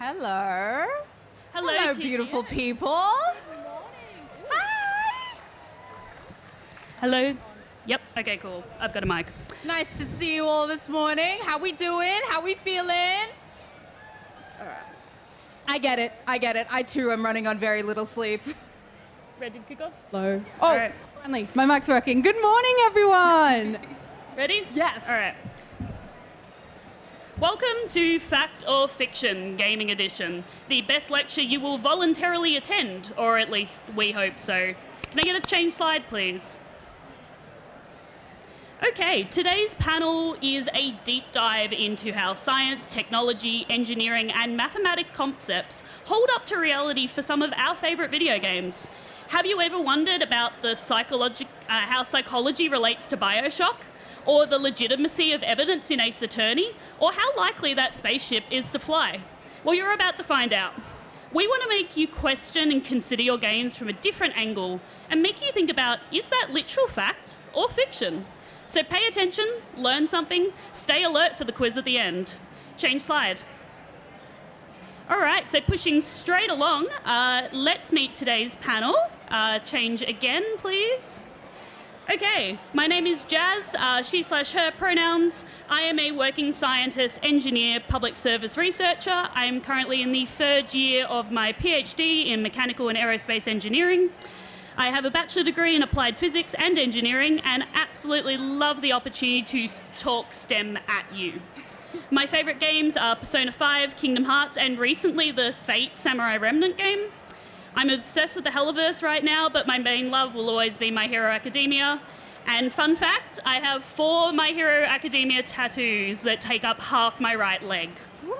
Hello. Hello, Hello, TGX. beautiful people. Good morning. Hi. Hello. Yep. Okay, cool. I've got a mic. Nice to see you all this morning. How we doing? How we feeling? All right. I get it. I too am running on very little sleep. Ready to kick off? Hello. All Oh, right. finally, my mic's working. Good morning, everyone. Ready? Yes. All right. Welcome to Fact or Fiction Gaming Edition, the best lecture you will voluntarily attend, or at least we hope so. Can I get a change slide, please? Okay, today's panel is a deep dive into how science, technology, engineering, and mathematic concepts hold up to reality for some of our favourite video games. Have you ever wondered about the how psychology relates to Bioshock? Or the legitimacy of evidence in Ace Attorney? Or how likely that spaceship is to fly? Well, you're about to find out. We want to make you question and consider your games from a different angle and make you think about, is that literal fact or fiction? So pay attention, learn something, stay alert for the quiz at the end. Change slide. All right, so pushing straight along, let's meet today's panel. Change again, please. Okay, my name is Jazz, she/her pronouns. I am a working scientist, engineer, public service researcher. I am currently in the third year of my PhD in mechanical and aerospace engineering. I have a bachelor degree in applied physics and engineering and absolutely love the opportunity to talk STEM at you. My favourite games are Persona 5, Kingdom Hearts, and recently the Fate Samurai Remnant game. I'm obsessed with the Helliverse right now, but my main love will always be My Hero Academia. And fun fact, I have 4 My Hero Academia tattoos that take up half my right leg. Woo.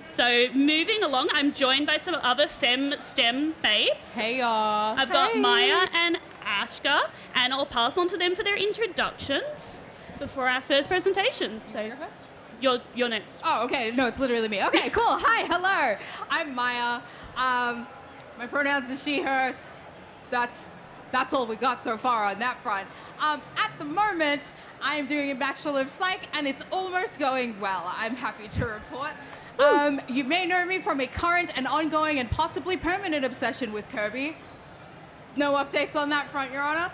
So moving along, I'm joined by some other STEM babes. Hey y'all. I've got Maya and Ashka, and I'll pass on to them for their introductions before our first presentation. So you're next. Oh, okay. No, it's literally me. Okay, cool. Hi, hello. I'm Maya. My pronouns are she, her. That's all we got so far on that front. At the moment, I am doing a Bachelor of Psych, and it's almost going well, I'm happy to report. You may know me from a current and ongoing and possibly permanent obsession with Kirby. No updates on that front, Your Honor.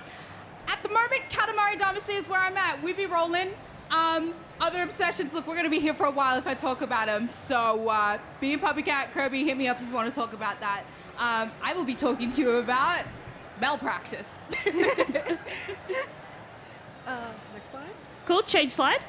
At the moment, Katamari Damacy is where I'm at. We be rolling. Other obsessions, look, we're going to be here for a while if I talk about them. So, be a puppy cat, Kirby, hit me up if you want to talk about that. I will be talking to you about malpractice. Next slide. Cool, change slide.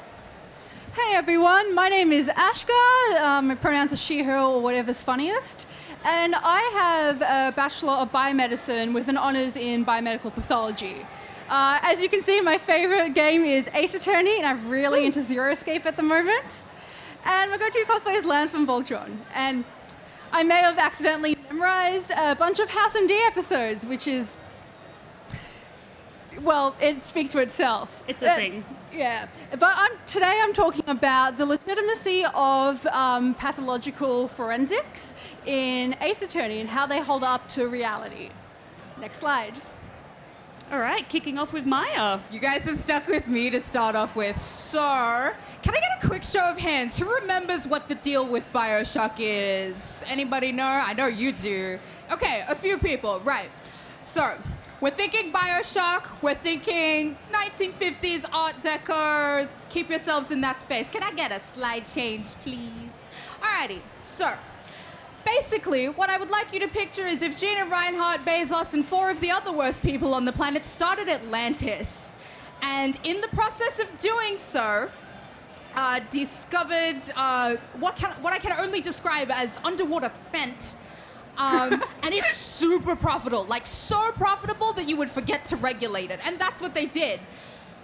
Hey, everyone. My name is Ashka. My pronouns are she, her, or whatever's funniest. And I have a Bachelor of Biomedicine with an honours in biomedical pathology. As you can see, my favorite game is Ace Attorney, and I'm really into Zero Escape at the moment. And my go-to cosplay is Lance from Voltron. And I may have accidentally memorized a bunch of House MD episodes, which is, well, it speaks for itself. It's a thing. Yeah, but today I'm talking about the legitimacy of pathological forensics in Ace Attorney and how they hold up to reality. Next slide. All right, kicking off with Maya. You guys are stuck with me to start off with. So, can I get a quick show of hands? Who remembers what the deal with Bioshock is? Anybody know? I know you do. Okay, a few people, right. So, we're thinking Bioshock, we're thinking 1950s Art Deco. Keep yourselves in that space. Can I get a slide change, please? Alrighty, so, basically, what I would like you to picture is if Gina, Reinhardt, Bezos, and 4 of the other worst people on the planet started Atlantis, and in the process of doing so, discovered what I can only describe as underwater fent, and it's super profitable, like so profitable that you would forget to regulate it, and that's what they did.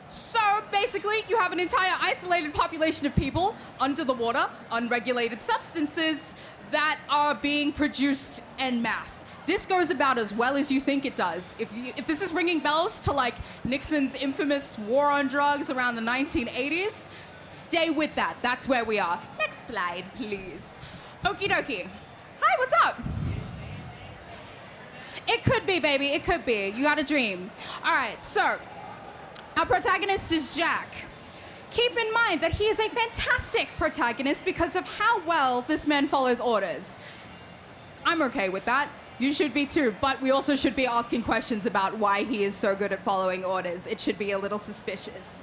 So basically, you have an entire isolated population of people under the water, unregulated substances, that are being produced en masse. This goes about as well as you think it does. If this is ringing bells to like Nixon's infamous war on drugs around the 1980s, stay with that. That's where we are. Next slide, please. Okie dokie. Hi, what's up? It could be, baby. It could be. You got a dream. All right, so our protagonist is Jack. keep in mind that he is a fantastic protagonist because of how well this man follows orders. I'm okay with that. You should be too, but we also should be asking questions about why he is so good at following orders. It should be a little suspicious.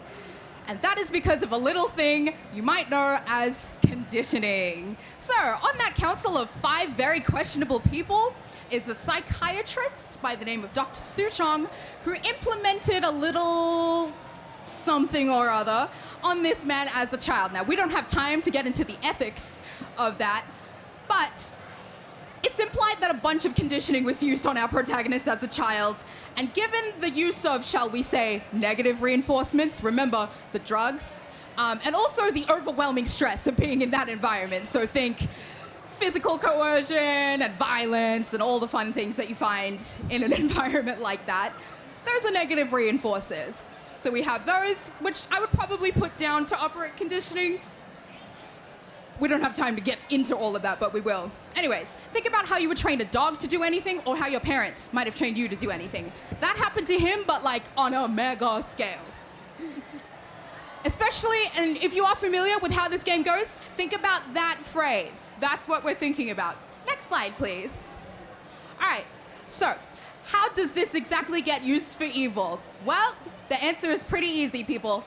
And that is because of a little thing you might know as conditioning. So, on that council of 5 very questionable people is a psychiatrist by the name of Dr. Suchong, who implemented a little something or other on this man as a child. Now, we don't have time to get into the ethics of that, but it's implied that a bunch of conditioning was used on our protagonist as a child, and given the use of, shall we say, negative reinforcements, remember the drugs, and also the overwhelming stress of being in that environment. So think physical coercion and violence and all the fun things that you find in an environment like that. Those are negative reinforcers. So we have those, which I would probably put down to operant conditioning. We don't have time to get into all of that, but we will. Anyways, think about how you would train a dog to do anything or how your parents might have trained you to do anything. That happened to him, but like on a mega scale. Especially, and if you are familiar with how this game goes, think about that phrase. That's what we're thinking about. Next slide, please. All right, so how does this exactly get used for evil? Well, the answer is pretty easy, people.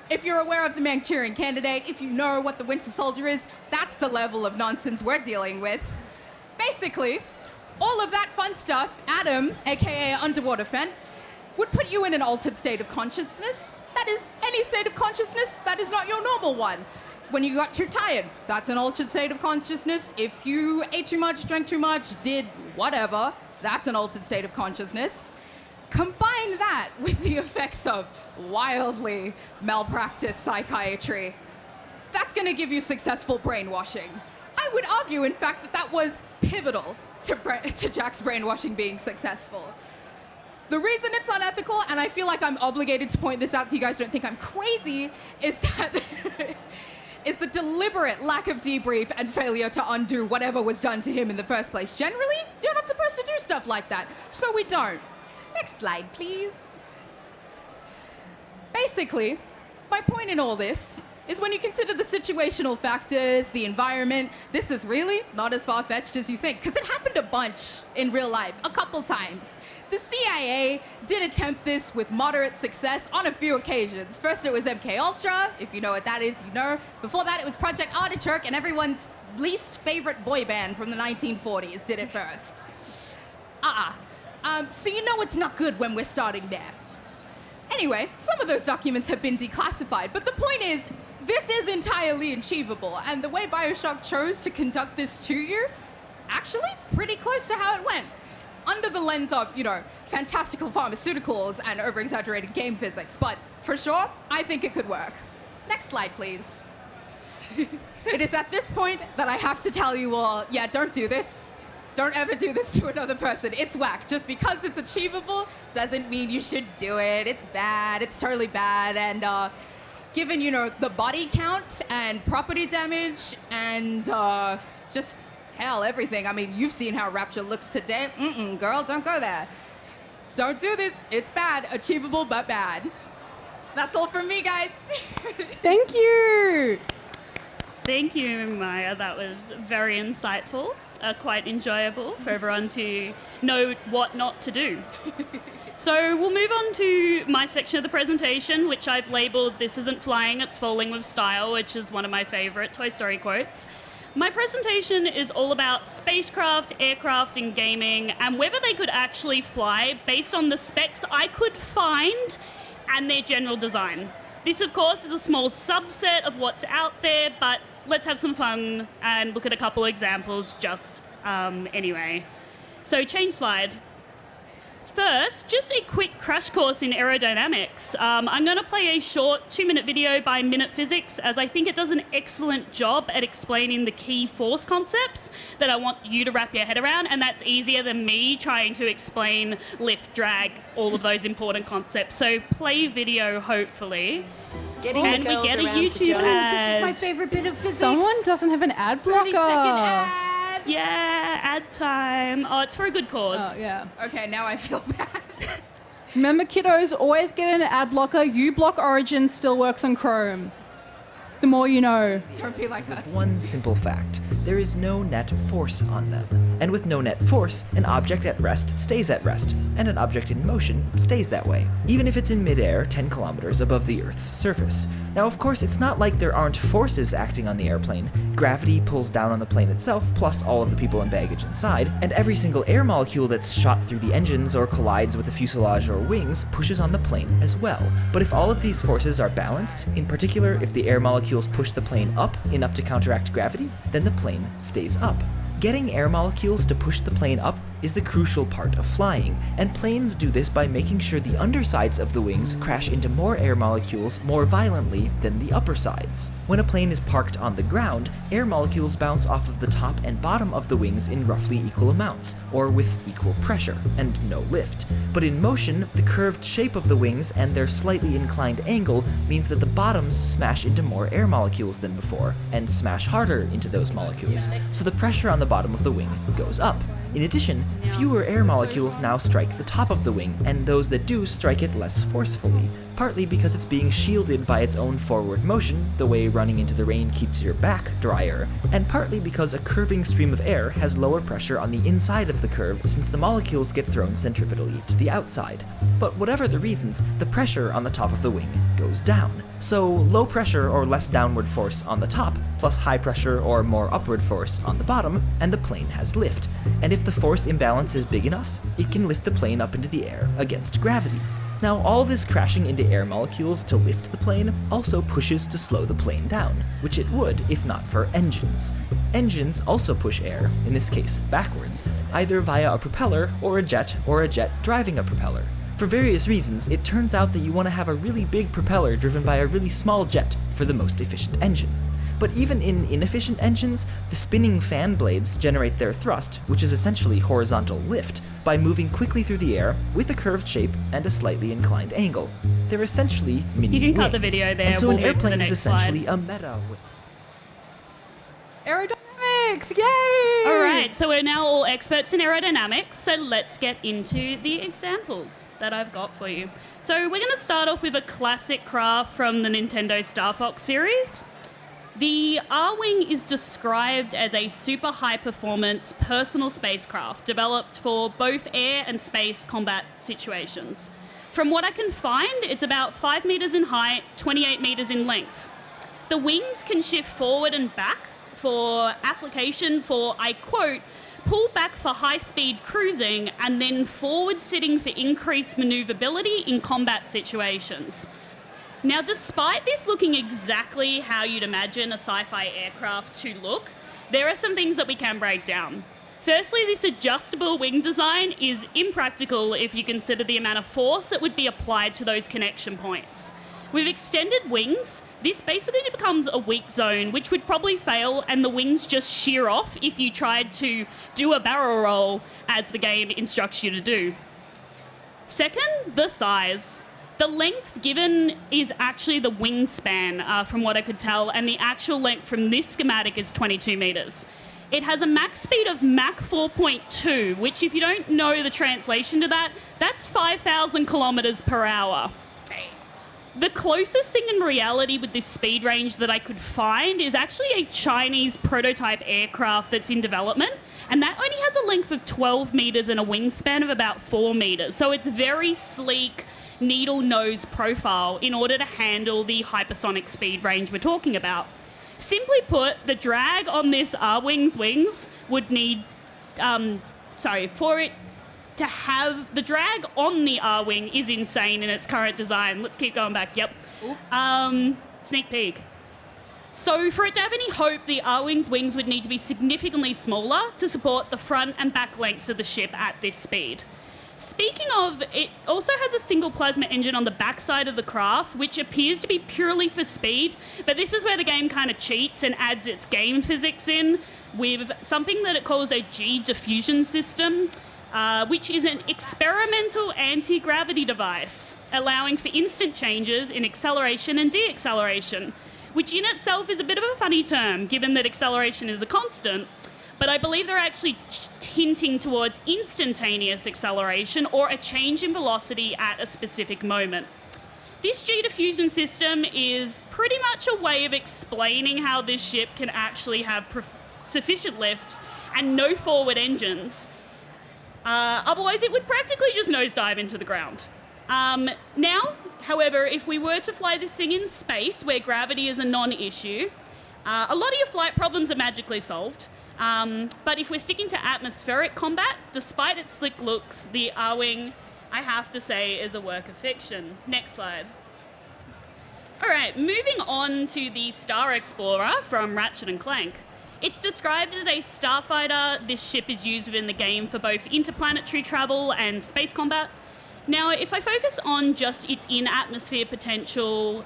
If you're aware of the Manchurian Candidate, if you know what the Winter Soldier is, that's the level of nonsense we're dealing with. Basically, all of that fun stuff, Adam, aka Underwater Fent, would put you in an altered state of consciousness. That is any state of consciousness that is not your normal one. When you got too tired, that's an altered state of consciousness. If you ate too much, drank too much, did whatever, that's an altered state of consciousness. Combine that with the effects of wildly malpracticed psychiatry. That's going to give you successful brainwashing. I would argue, in fact, that that was pivotal to Jack's brainwashing being successful. The reason it's unethical, and I feel like I'm obligated to point this out so you guys don't think I'm crazy, is that is the deliberate lack of debrief and failure to undo whatever was done to him in the first place. Generally, you're not supposed to do stuff like that, so we don't. Next slide, please. Basically, my point in all this is when you consider the situational factors, the environment, this is really not as far-fetched as you think, because it happened a bunch in real life, a couple times. The CIA did attempt this with moderate success on a few occasions. First it was MK Ultra, if you know what that is, you know. Before that it was Project Artichoke, and everyone's least favorite boy band from the 1940s did it first. So you know it's not good when we're starting there. Anyway, some of those documents have been declassified, but the point is, this is entirely achievable, and the way BioShock chose to conduct this to you, actually pretty close to how it went. Under the lens of, you know, fantastical pharmaceuticals and over-exaggerated game physics, but for sure, I think it could work. Next slide, please. It is at this point that I have to tell you all, yeah, don't do this. Don't ever do this to another person. It's whack. Just because it's achievable doesn't mean you should do it. It's bad. It's totally bad. And given, you know, the body count and property damage and just, hell, everything. I mean, you've seen how Rapture looks today. Girl, don't go there. Don't do this. It's bad. Achievable, but bad. That's all from me, guys. Thank you. Thank you, Maya. That was very insightful. Quite enjoyable for everyone to know what not to do. So we'll move on to my section of the presentation, which I've labelled "This Isn't Flying, It's Falling with Style," which is one of my favourite Toy Story quotes. My presentation is all about spacecraft, aircraft and gaming, and whether they could actually fly based on the specs I could find and their general design. This, of course, is a small subset of what's out there, but let's have some fun and look at a couple examples just anyway. So change slide. First, just a quick crash course in aerodynamics. I'm going to play a short 2-minute video by Minute Physics, as I think it does an excellent job at explaining the key force concepts that I want you to wrap your head around, and that's easier than me trying to explain lift, drag, all of those important concepts. So play video, hopefully. And we get a YouTube ad. This is my favorite bit of physics. Someone doesn't have an ad blocker. 30-second ad. Yeah, ad time. Oh, it's for a good cause. Oh, yeah. Okay, now I feel bad. Remember, kiddos, always get an ad blocker. uBlock Origin still works on Chrome. The more you know. Don't be like us. One simple fact, there is no net force on them. And with no net force, an object at rest stays at rest, and an object in motion stays that way, even if it's in midair 10 kilometers above the Earth's surface. Now, of course, it's not like there aren't forces acting on the airplane. Gravity pulls down on the plane itself, plus all of the people and baggage inside, and every single air molecule that's shot through the engines or collides with the fuselage or wings pushes on the plane as well. But if all of these forces are balanced, in particular if the air molecules push the plane up enough to counteract gravity, then the plane stays up. Getting air molecules to push the plane up is the crucial part of flying, and planes do this by making sure the undersides of the wings crash into more air molecules more violently than the upper sides. When a plane is parked on the ground, air molecules bounce off of the top and bottom of the wings in roughly equal amounts, or with equal pressure, and no lift. But in motion, the curved shape of the wings and their slightly inclined angle means that the bottoms smash into more air molecules than before, and smash harder into those molecules, so the pressure on the bottom of the wing goes up. In addition, fewer air molecules now strike the top of the wing, and those that do strike it less forcefully, partly because it's being shielded by its own forward motion, the way running into the rain keeps your back drier, and partly because a curving stream of air has lower pressure on the inside of the curve since the molecules get thrown centripetally to the outside. But whatever the reasons, the pressure on the top of the wing goes down. So low pressure or less downward force on the top, plus high pressure or more upward force on the bottom, and the plane has lift. And if the force imbalance is big enough, it can lift the plane up into the air against gravity. Now, all this crashing into air molecules to lift the plane also pushes to slow the plane down, which it would if not for engines. Engines also push air, in this case backwards, either via a propeller or a jet driving a propeller. For various reasons, it turns out that you want to have a really big propeller driven by a really small jet for the most efficient engine. But even in inefficient engines, the spinning fan blades generate their thrust, which is essentially horizontal lift, by moving quickly through the air with a curved shape and a slightly inclined angle. They're essentially mini You can cut wings. the video there. And so We'll an move to the airplane is next essentially slide. a meta. Aerodynamics, yay! All right, so we're now all experts in aerodynamics, so let's get into the examples that I've got for you. So we're going to start off with a classic craft from the Nintendo Star Fox series. The R-Wing is described as a super high-performance personal spacecraft developed for both air and space combat situations. From what I can find, it's about 5 meters in height, 28 meters in length. The wings can shift forward and back for application for, I quote, pull back for high-speed cruising and then forward sitting for increased maneuverability in combat situations. Now, despite this looking exactly how you'd imagine a sci-fi aircraft to look, there are some things that we can break down. Firstly, this adjustable wing design is impractical if you consider the amount of force that would be applied to those connection points. With extended wings, this basically becomes a weak zone, which would probably fail, and the wings just shear off if you tried to do a barrel roll as the game instructs you to do. Second, the size. The length given is actually the wingspan, from what I could tell, and the actual length from this schematic is 22 meters. It has a max speed of Mach 4.2, which if you don't know the translation to that, that's 5,000 kilometers per hour. The closest thing in reality with this speed range that I could find is actually a Chinese prototype aircraft that's in development, and that only has a length of 12 meters and a wingspan of about 4 meters. So it's very sleek, needle nose profile in order to handle the hypersonic speed range we're talking about. Simply put, the drag on this R-Wing's wings would need, for it to have, the drag on the R-Wing is insane in its current design. Let's keep going back, yep. Sneak peek. So for it to have any hope, the R-Wing's wings would need to be significantly smaller to support the front and back length of the ship at this speed. Speaking of, it also has a single plasma engine on the backside of the craft, which appears to be purely for speed, but this is where the game kind of cheats and adds its game physics in with something that it calls a G diffusion system, which is an experimental anti-gravity device, allowing for instant changes in acceleration and deacceleration, which in itself is a bit of a funny term, given that acceleration is a constant. but I believe they're actually hinting towards instantaneous acceleration or a change in velocity at a specific moment. This G-diffusion system is pretty much a way of explaining how this ship can actually have sufficient lift and no forward engines. Otherwise, it would practically just nosedive into the ground. Now, however, if we were to fly this thing in space where gravity is a non-issue, a lot of your flight problems are magically solved. But if we're sticking to atmospheric combat, despite its slick looks, the R-Wing, I have to say, is a work of fiction. Next slide. All right, moving on to the Star Explorer from Ratchet & Clank. It's described as a starfighter. This ship is used within the game for both interplanetary travel and space combat. Now, if I focus on just its in-atmosphere potential,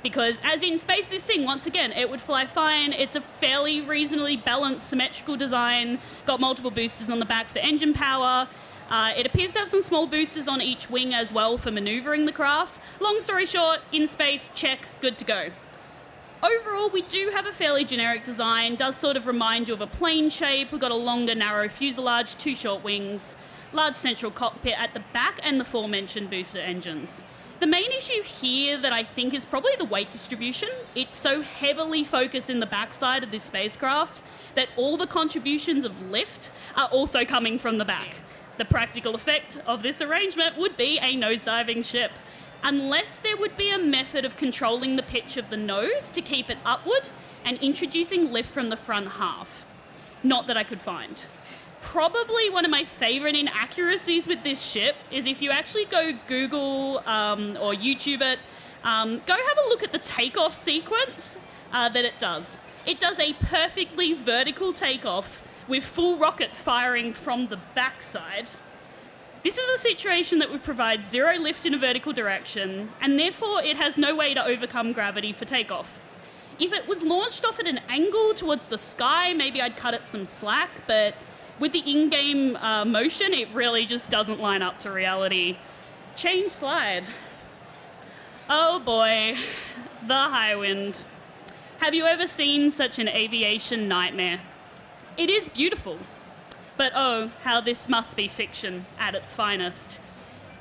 because as in space, this thing, once again, it would fly fine. It's a fairly reasonably balanced, symmetrical design, got multiple boosters on the back for engine power. It appears to have some small boosters on each wing as well for maneuvering the craft. Long story short, in space, check, good to go. Overall, we do have a fairly generic design, does sort of remind you of a plane shape. We've got a longer, narrow fuselage, 2 short wings, large central cockpit at the back, and the aforementioned booster engines. The main issue here that I think is probably the weight distribution. It's so heavily focused in the backside of this spacecraft that all the contributions of lift are also coming from the back. The practical effect of this arrangement would be a nosediving ship, unless there would be a method of controlling the pitch of the nose to keep it upward and introducing lift from the front half. Not that I could find. Probably one of my favorite inaccuracies with this ship is if you actually go Google or YouTube it, go have a look at the takeoff sequence that it does. It does a perfectly vertical takeoff with full rockets firing from the backside. This is a situation that would provide zero lift in a vertical direction, and therefore it has no way to overcome gravity for takeoff. If it was launched off at an angle towards the sky, maybe I'd cut it some slack, but with the in-game motion, it really just doesn't line up to reality. Change slide. Oh boy, the high wind. Have you ever seen such an aviation nightmare? It is beautiful. But oh, how this must be fiction at its finest.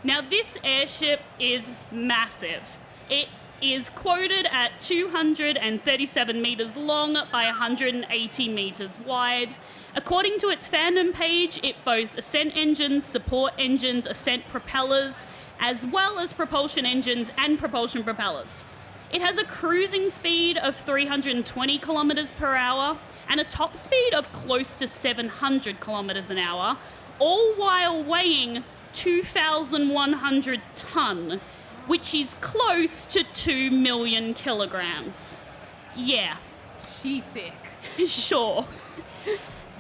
Now, this airship is massive. It is quoted at 237 meters long by 180 meters wide. According to its fandom page, it boasts ascent engines, support engines, ascent propellers, as well as propulsion engines and propulsion propellers. It has a cruising speed of 320 kilometers per hour and a top speed of close to 700 kilometers an hour, all while weighing 2,100 ton, which is close to 2 million kilograms. Yeah. She thick. Sure.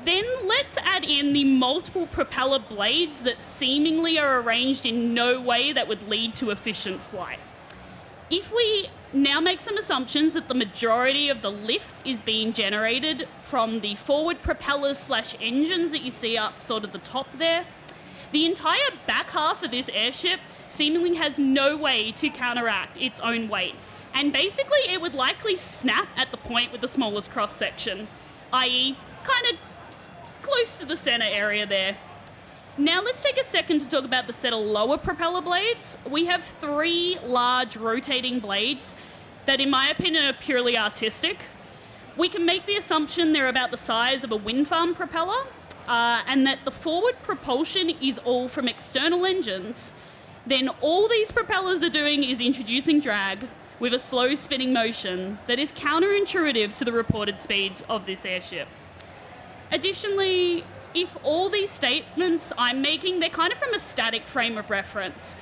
Then let's add in the multiple propeller blades that seemingly are arranged in no way that would lead to efficient flight. If we now make some assumptions that the majority of the lift is being generated from the forward propellers / engines that you see up sort of the top there, the entire back half of this airship seemingly has no way to counteract its own weight. And basically it would likely snap at the point with the smallest cross section, i.e. kind of close to the center area there. Now let's take a second to talk about the set of lower propeller blades. We have 3 large rotating blades that in my opinion are purely artistic. We can make the assumption they're about the size of a wind farm propeller, and that the forward propulsion is all from external engines. Then all these propellers are doing is introducing drag with a slow spinning motion that is counterintuitive to the reported speeds of this airship. Additionally, if all these statements I'm making, they're kind of from a static frame of reference.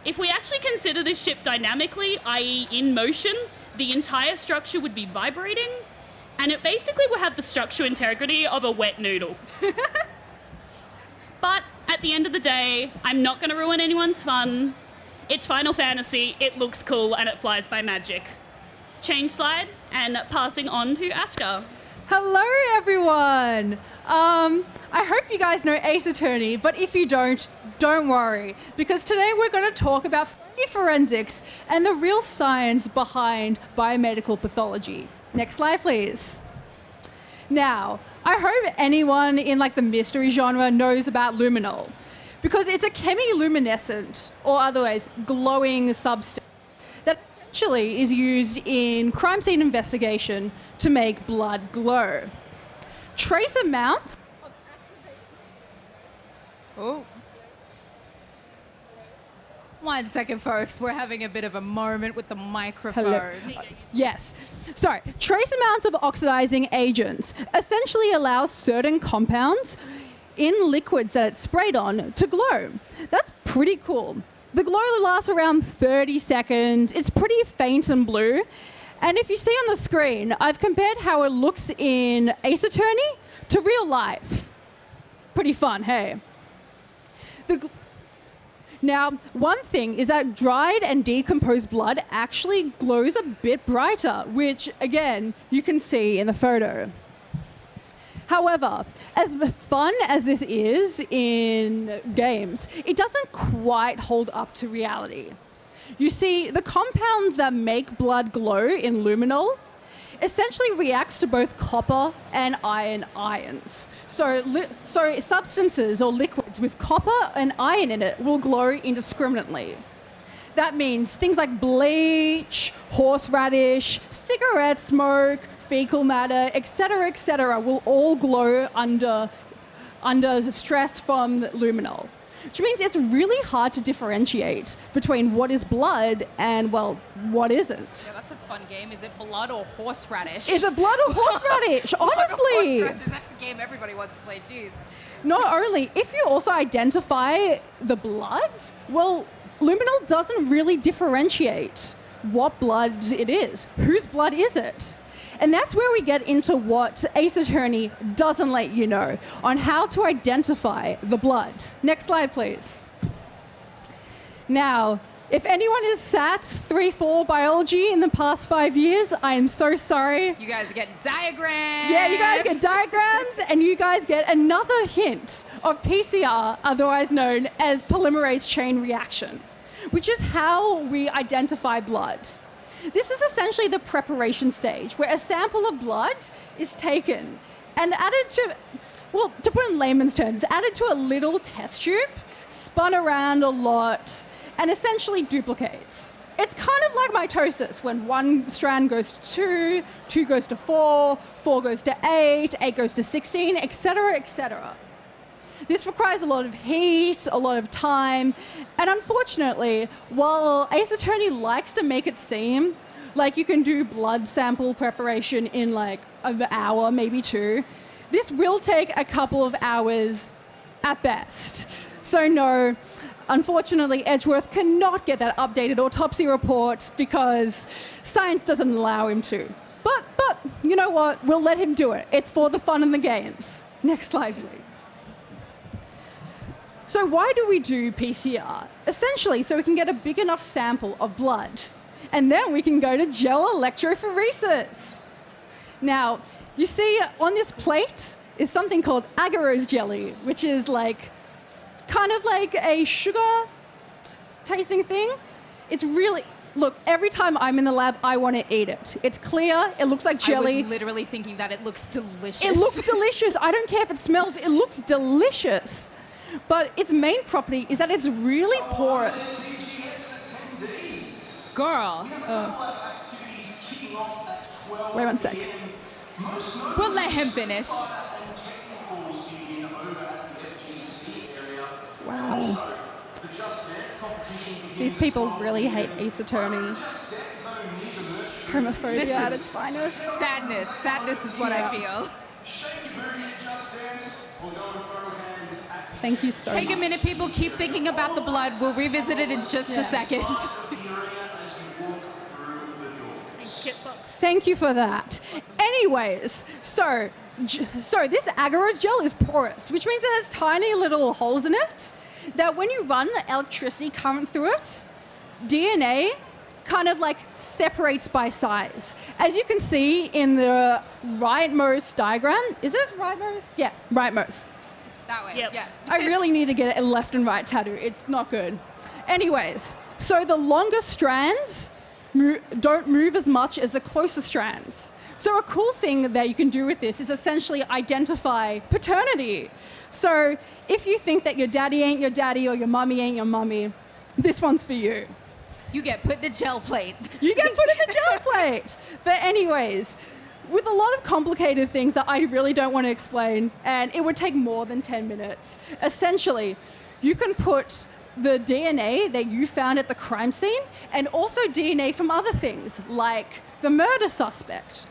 If we actually consider this ship dynamically, i.e. in motion, the entire structure would be vibrating, and it basically will have the structural integrity of a wet noodle. But at the end of the day, I'm not going to ruin anyone's fun. It's Final Fantasy, it looks cool, and it flies by magic. Change slide, and passing on to Ashka. Hello, everyone. I hope you guys know Ace Attorney, but if you don't worry, because today we're going to talk about forensics and the real science behind biomedical pathology. Next slide, please. Now, I hope anyone in like the mystery genre knows about luminol, because it's a chemiluminescent, or otherwise glowing substance that essentially is used in crime scene investigation to make blood glow. Trace amounts. Oh. 1 second, folks. We're having a bit of a moment with the microphones. Yes. So, trace amounts of oxidizing agents essentially allow certain compounds in liquids that it's sprayed on to glow. That's pretty cool. The glow lasts around 30 seconds. It's pretty faint and blue. And if you see on the screen, I've compared how it looks in Ace Attorney to real life. Pretty fun, hey? Now, one thing is that dried and decomposed blood actually glows a bit brighter, which, again, you can see in the photo. However, as fun as this is in games, it doesn't quite hold up to reality. You see, the compounds that make blood glow in luminol essentially reacts to both copper and iron ions. So substances or liquids with copper and iron in it will glow indiscriminately. That means things like bleach, horseradish, cigarette smoke, fecal matter, etc., will all glow under stress from luminol. Which means it's really hard to differentiate between what is blood and, well, what isn't. Yeah, that's a fun game. Is it blood or horseradish? Is it blood or horseradish? Honestly. Blood or horseradish is actually a game everybody wants to play. Jeez. Not only, if you also identify the blood, well, luminol doesn't really differentiate what blood it is. Whose blood is it? And that's where we get into what Ace Attorney doesn't let you know on how to identify the blood. Next slide, please. Now, if anyone has sat 3-4 biology in the past 5 years, I am so sorry. You guys get diagrams. Yeah, you guys get diagrams, and you guys get another hint of PCR, otherwise known as polymerase chain reaction, which is how we identify blood. This is essentially the preparation stage, where a sample of blood is taken and added to, well, to put in layman's terms, added to a little test tube, spun around a lot, and essentially duplicates. It's kind of like mitosis, when one strand goes to 2, 2 goes to 4, 4 goes to 8, 8 goes to 16, etc., etc. This requires a lot of heat, a lot of time, and unfortunately, while Ace Attorney likes to make it seem like you can do blood sample preparation in like an hour, maybe 2, this will take a couple of hours at best. So no, unfortunately, Edgeworth cannot get that updated autopsy report because science doesn't allow him to. But you know what? We'll let him do it. It's for the fun and the games. Next slide, please. So why do we do PCR? Essentially, so we can get a big enough sample of blood, and then we can go to gel electrophoresis. Now, you see on this plate is something called agarose jelly, which is like, kind of like a sugar tasting thing. It's really, look, every time I'm in the lab, I want to eat it. It's clear, it looks like jelly. I was literally thinking that it looks delicious. It looks delicious. I don't care if it smells, it looks delicious. But its main property is that it's really porous. Girl. Wait 1 sec. We'll let him finish. Wow. These people really hate Ace Attorney. Homophobia This at is its finest. Sadness. Sadness is what I feel. Thank you so much. Take a minute, people. Keep thinking about the blood. We'll revisit it in just a second. Thank you for that. Anyways, so this agarose gel is porous, which means it has tiny little holes in it that when you run electricity current through it, DNA kind of like separates by size. As you can see in the rightmost diagram, is this rightmost? Yeah, rightmost. That way. Yep. Yeah. I really need to get a left and right tattoo. It's not good. Anyways, so the longer strands don't move as much as the closer strands, So a cool thing that you can do with this is essentially identify paternity. So if you think that your daddy ain't your daddy or your mummy ain't your mummy, this one's for you. You get put in the gel plate. You get put in the gel plate. But anyways, with a lot of complicated things that I really don't want to explain, and it would take more than 10 minutes, essentially, you can put the DNA that you found at the crime scene and also DNA from other things, like the murder suspect,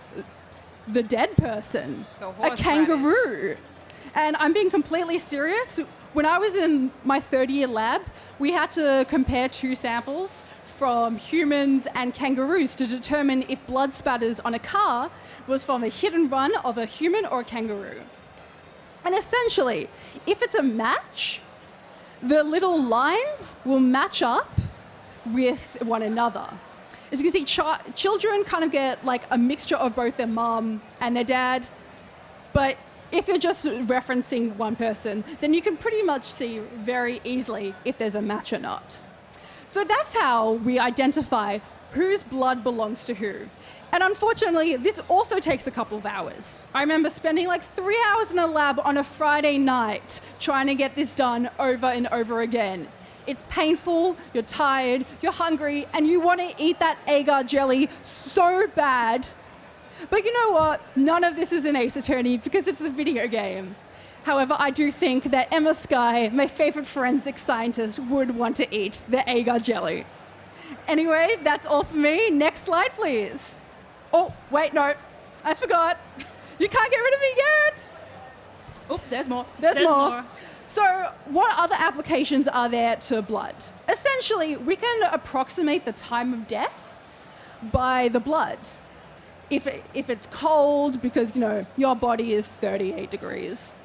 the dead person, a kangaroo. And I'm being completely serious. When I was in my third-year lab, we had to compare 2 samples from humans and kangaroos to determine if blood spatters on a car was from a hit and run of a human or a kangaroo. And essentially, if it's a match, the little lines will match up with one another. As you can see, children kind of get like a mixture of both their mom and their dad, but if you're just referencing one person, then you can pretty much see very easily if there's a match or not. So that's how we identify whose blood belongs to who. And unfortunately, this also takes a couple of hours. I remember spending like 3 hours in a lab on a Friday night trying to get this done over and over again. It's painful, you're tired, you're hungry, and you want to eat that agar jelly so bad. But you know what? None of this is an Ace Attorney because it's a video game. However, I do think that Emma Skye, my favorite forensic scientist, would want to eat the agar jelly. Anyway, that's all for me. Next slide, please. Oh, wait, no. I forgot. You can't get rid of me yet. Oh, there's more. There's more. So what other applications are there to blood? Essentially, we can approximate the time of death by the blood. If it's cold, because, you know, your body is 38 degrees.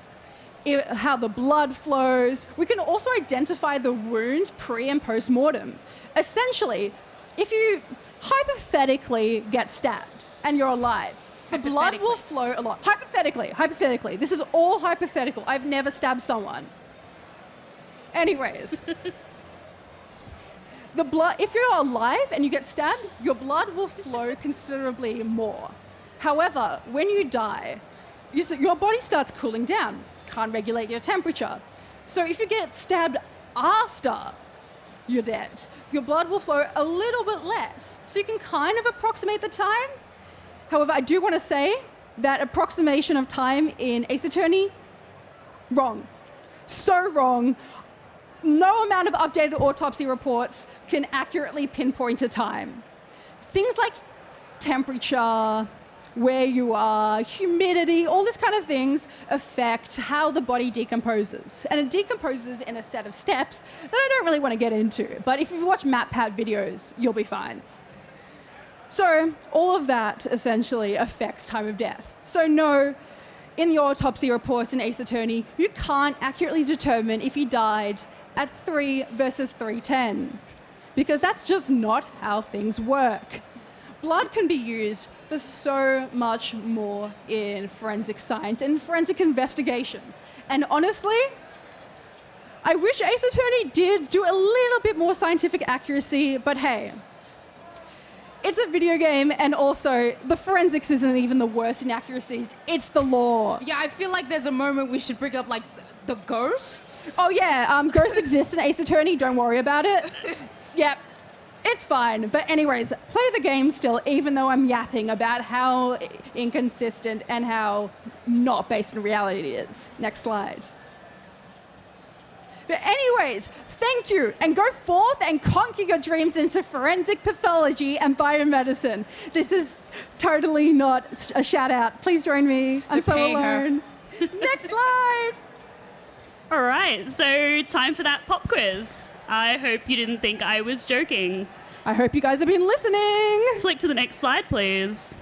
How the blood flows. We can also identify the wound pre and post-mortem. Essentially, if you hypothetically get stabbed and you're alive, the blood will flow a lot. Hypothetically. This is all hypothetical. I've never stabbed someone. Anyways, the blood, if you're alive and you get stabbed, your blood will flow considerably more. However, when you die, your body starts cooling down. Can't regulate your temperature. So if you get stabbed after you're dead, your blood will flow a little bit less. So you can kind of approximate the time. However, I do want to say that approximation of time in Ace Attorney, wrong. So wrong. No amount of updated autopsy reports can accurately pinpoint a time. Things like temperature, where you are, humidity, all these kind of things affect how the body decomposes. And it decomposes in a set of steps that I don't really want to get into. But if you've watched MatPat videos, you'll be fine. So all of that essentially affects time of death. So no, in the autopsy reports in Ace Attorney, you can't accurately determine if he died at 3 versus 3:10, because that's just not how things work. Blood can be used for so much more in forensic science and forensic investigations. And honestly, I wish Ace Attorney did do a little bit more scientific accuracy, but hey, it's a video game, and also the forensics isn't even the worst inaccuracies. It's the law. Yeah, I feel like there's a moment we should bring up, like, the ghosts. Oh yeah, ghosts exist in Ace Attorney. Don't worry about it. Yep. It's fine. But anyways, play the game still, even though I'm yapping about how inconsistent and how not based in reality it is. Next slide. But anyways, thank you, and go forth and conquer your dreams into forensic pathology and biomedicine. This is totally not a shout out. Please join me. I'm so alone. Next slide. All right, so time for that pop quiz. I hope you didn't think I was joking. I hope you guys have been listening. Flick to the next slide, please.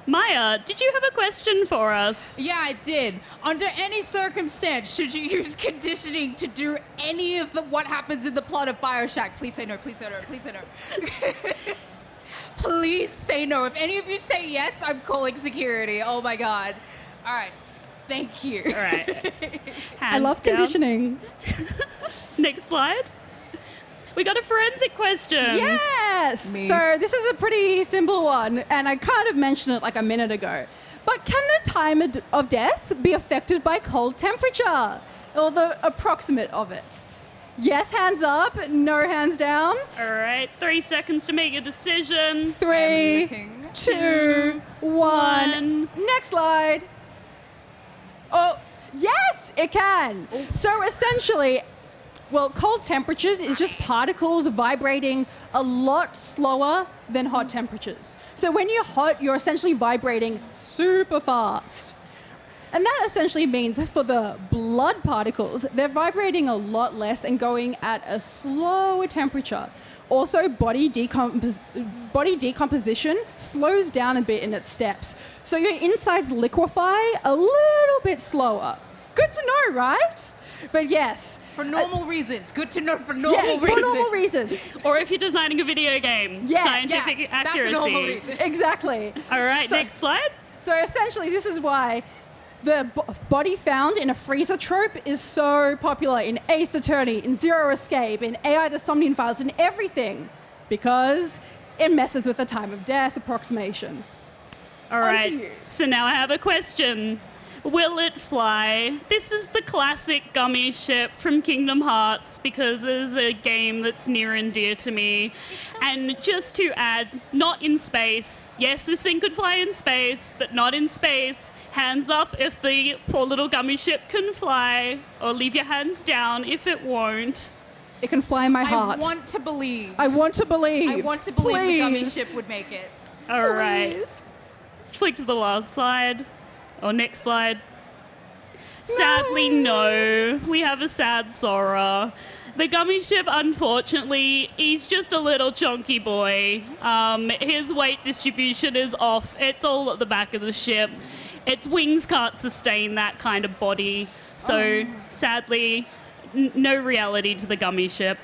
Maya, did you have a question for us? Yeah, I did. Under any circumstance, should you use conditioning to do any of what happens in the plot of BioShock? Please say no, please say no, please say no. Please say no. If any of you say yes, I'm calling security. Oh my God. All right. Thank you. All right. I love conditioning. Next slide. We got a forensic question. Yeah. Yes. Me. So this is a pretty simple one, and I kind of mentioned it like a minute ago. But can the time of death be affected by cold temperature, or the approximate of it? Yes, hands up. No, hands down. All right, 3 seconds to make your decision. 3, looking. 2, 1. Next slide. Oh, yes, it can. So essentially, well, cold temperatures is just particles vibrating a lot slower than hot temperatures. So when you're hot, you're essentially vibrating super fast. And that essentially means for the blood particles, they're vibrating a lot less and going at a slower temperature. Also, body decomposition slows down a bit in its steps. So your insides liquefy a little bit slower. Good to know, right? But yes. For normal reasons. Good to know for normal reasons. For normal reasons. Or if you're designing a video game, Yes. scientific accuracy. That's a normal reason. Exactly. All right, So- next slide. So essentially, this is why the body found in a freezer trope is so popular in Ace Attorney, in Zero Escape, in AI the Somnium Files, in everything, because it messes with the time of death approximation. All to right, you. so now I have a question. Will it fly? This is the classic gummy ship from Kingdom Hearts because it is a game that's near and dear to me. And just to add, not in space. Yes, this thing could fly in space, but not in space. Hands up if the poor little gummy ship can fly, or leave your hands down if it won't. It can fly in my I heart. want to believe. I want to believe. I want to believe the gummy Please. ship would make it. All right, Please. let's flick to the last slide. Or next slide. Sadly, no. We have a sad Sora. The gummy ship, unfortunately, he's just a little chunky boy. His weight distribution is off. It's all at the back of the ship. Its wings can't sustain that kind of body. So, sadly, no reality to the gummy ship.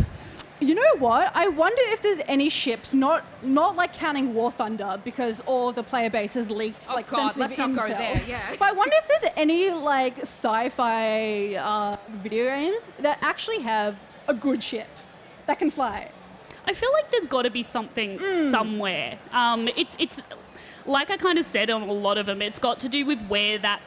You know what? I wonder if there's any ships, not like counting War Thunder, because all of the player base is leaked. Oh, like God, let's sensitive not go intel. there, yeah. But I wonder if there's any like sci-fi video games that actually have a good ship that can fly. I feel like there's got to be something somewhere. It's like I kind of said on a lot of them, it's got to do with where that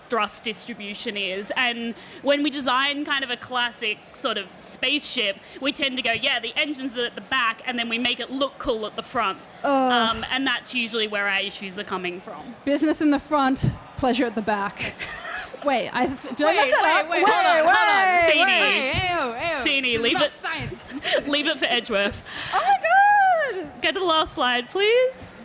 thrust distribution is. And when we design kind of a classic sort of spaceship, we tend to go, yeah, the engines are at the back, and then we make it look cool at the front. And that's usually where our issues are coming from. Business in the front, pleasure at the back. Wait, did I mess that up? Wait, hold on. Feeny. Hey, Feeny, this leave is about it. science. Leave it for Edgeworth. Oh my God! Go to the last slide, please.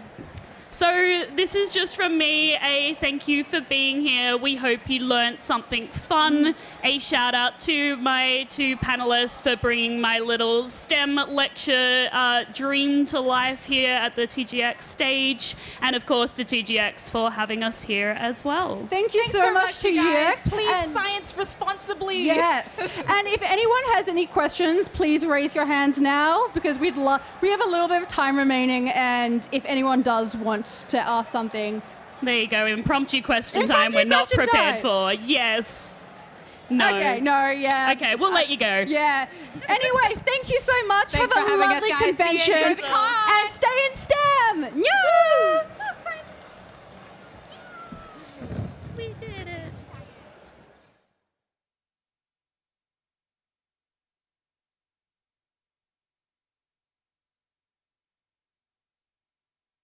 So this is just from me, a thank you for being here. We hope you learnt something fun. A shout out to my two panelists for bringing my little STEM lecture dream to life here at the TGX stage. And of course to TGX for having us here as well. Thank you Thanks so much to you guys. you. Please And- science responsibly. Yes. And if anyone has any questions, please raise your hands now, because we have a little bit of time remaining, and if anyone does want to ask something. There you go, impromptu question Impromptu time we're not question prepared time. for. Yes. No. Okay, no, yeah. Okay, we'll let you go. Yeah. Anyways, thank you so much. Thanks have for a having us, lovely guys. See you. convention. Enjoy the con. And stay in STEM.